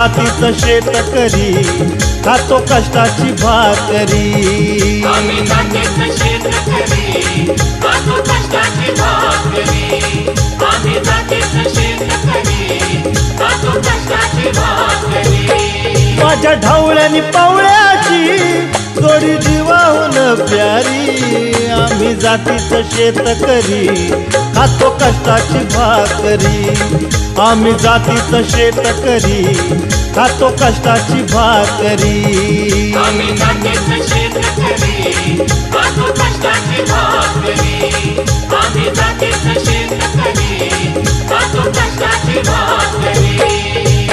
जातीचं शेतकरी खातो कष्टाची भाकरी। आम्ही जातीचं शेतकरी खातो कष्टाची भाकरी। आम्ही जातीचं शेतकरी खातो कष्टाची भाकरी। माझ्या ढवळ्यानी पावळ्याची जोडी जीवाहून प्यारी। आम्ही जातीचं शेतकरी खातो कष्टाची भाकरी। आम्ही जातीचं शेतकरी खातो कष्टाची भाकरी। आम्ही जातीचं शेतकरी खातो कष्टाची भाकरी। आम्ही जातीचं शेतकरी खातो कष्टाची भाकरी।